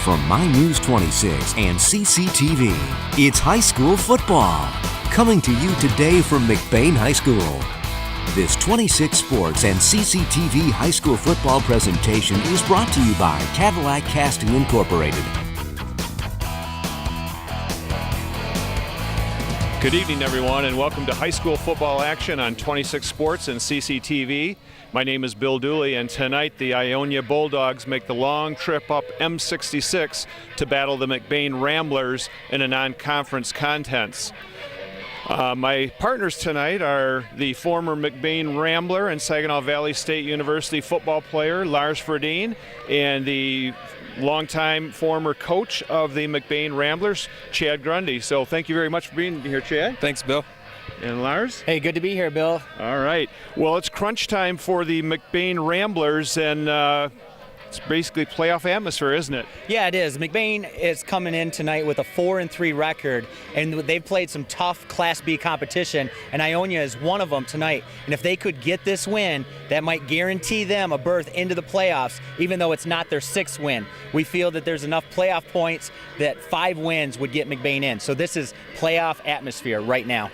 From My News 26 and CCTV, it's high school football. Coming to you today from McBain High School. This 26 Sports and CCTV high school football presentation is brought to you by Cadillac Casting Incorporated. Good evening, everyone, and welcome to high school football action on 26 Sports and CCTV. My name is Bill Dooley, and tonight the Ionia Bulldogs make the long trip up M66 to battle the McBain Ramblers in a non-conference contest. My partners tonight are the former McBain Rambler and Saginaw Valley State University football player Lars Verdeen and the longtime former coach of the McBain Ramblers, Chad Grundy. So thank you very much for being here, Chad. Thanks, Bill. And Lars? Hey, good to be here, Bill. All right. Well, it's crunch time for the McBain Ramblers, and it's basically playoff atmosphere, isn't it? Yeah, it is. McBain is coming in tonight with a 4-3 record, and they've played some tough Class B competition, and Ionia is one of them tonight. And if they could get this win, that might guarantee them a berth into the playoffs, even though it's not their sixth win. We feel that there's enough playoff points that 5 wins would get McBain in. So this is playoff atmosphere right now.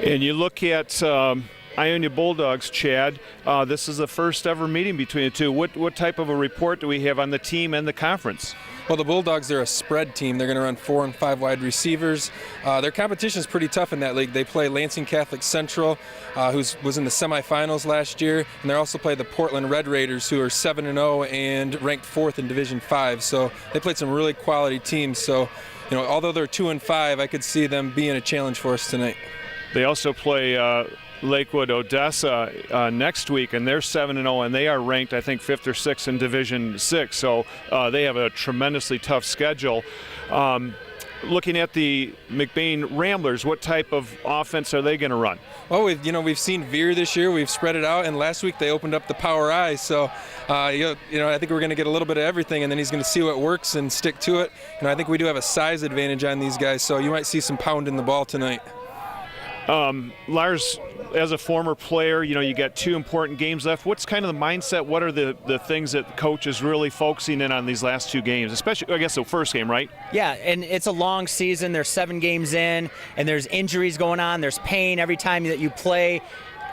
And you look at Ionia Bulldogs, Chad, this is the first ever meeting between the two. What type of a report do we have on the team and the conference? Well, the Bulldogs are a spread team. They're going to run 4 and 5 wide receivers. Their competition is pretty tough in that league. They play Lansing Catholic Central, who was in the semifinals last year, and they also play the Portland Red Raiders, who are 7-0 and ranked 4th in Division 5. So they played some really quality teams. So, although they're 2 and 5, I could see them being a challenge for us tonight. They also play Lakewood Odessa next week, and they're 7-0, and they are ranked, I think, 5th or 6th in Division 6. So they have a tremendously tough schedule. Looking at the McBain Ramblers, what type of offense are they going to run? Well, we've seen Veer this year. We've spread it out, and last week they opened up the power I. So, I think we're going to get a little bit of everything, and then he's going to see what works and stick to it. I think we do have a size advantage on these guys, so you might see some pounding the ball tonight. Lars, as a former player, you got 2 important games left. What's kind of the mindset? What are the things that the coach is really focusing in on these last 2 games, especially, I guess, the first game, right? Yeah, and it's a long season. There's 7 games in, and there's injuries going on. There's pain every time that you play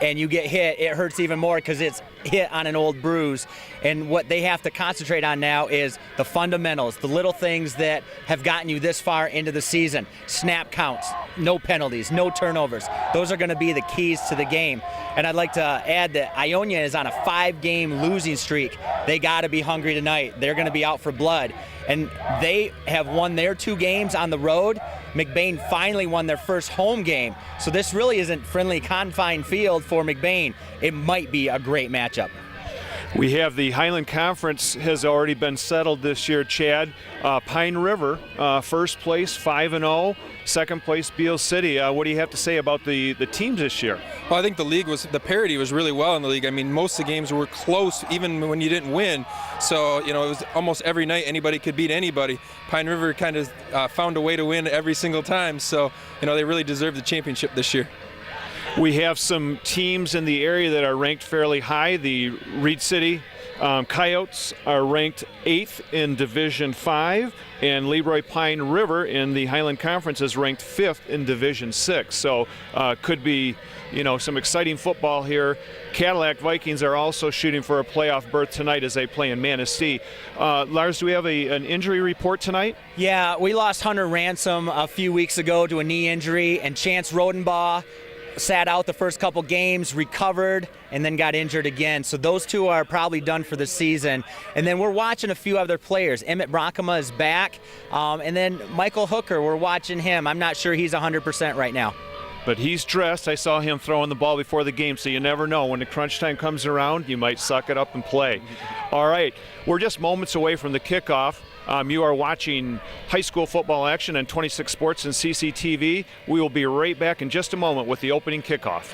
and you get hit. It hurts even more because it's hit on an old bruise. And what they have to concentrate on now is the fundamentals, the little things that have gotten you this far into the season. Snap counts, no penalties, no turnovers. Those are going to be the keys to the game. And I'd like to add that Ionia is on a 5-game losing streak. They got to be hungry tonight. They're going to be out for blood. And they have won their 2 games on the road. McBain finally won their first home game. So this really isn't friendly confined field for McBain. It might be a great matchup. We have the Highland Conference has already been settled this year, Chad. Pine River, first place, 5-0. Second place, Beale City. What do you have to say about the teams this year? Well, I think the parity was really well in the league. I mean, most of the games were close, even when you didn't win. So, it was almost every night anybody could beat anybody. Pine River kind of found a way to win every single time. So, they really deserved the championship this year. We have some teams in the area that are ranked fairly high. The Reed City Coyotes are ranked 8th in Division 5, and Leroy Pine River in the Highland Conference is ranked 5th in Division 6. So could be, some exciting football here. Cadillac Vikings are also shooting for a playoff berth tonight as they play in Manistee. Lars, do we have an injury report tonight? Yeah, we lost Hunter Ransom a few weeks ago to a knee injury, and Chance Rodenbaugh sat out the first couple games, recovered, and then got injured again. So those 2 are probably done for the season. And then we're watching a few other players. Emmett Brockema is back. And then Michael Hooker, we're watching him. I'm not sure he's 100% right now. But he's dressed. I saw him throwing the ball before the game, so you never know. When the crunch time comes around, you might suck it up and play. All right, we're just moments away from the kickoff. You are watching high school football action on 26 Sports and CCTV. We will be right back in just a moment with the opening kickoff.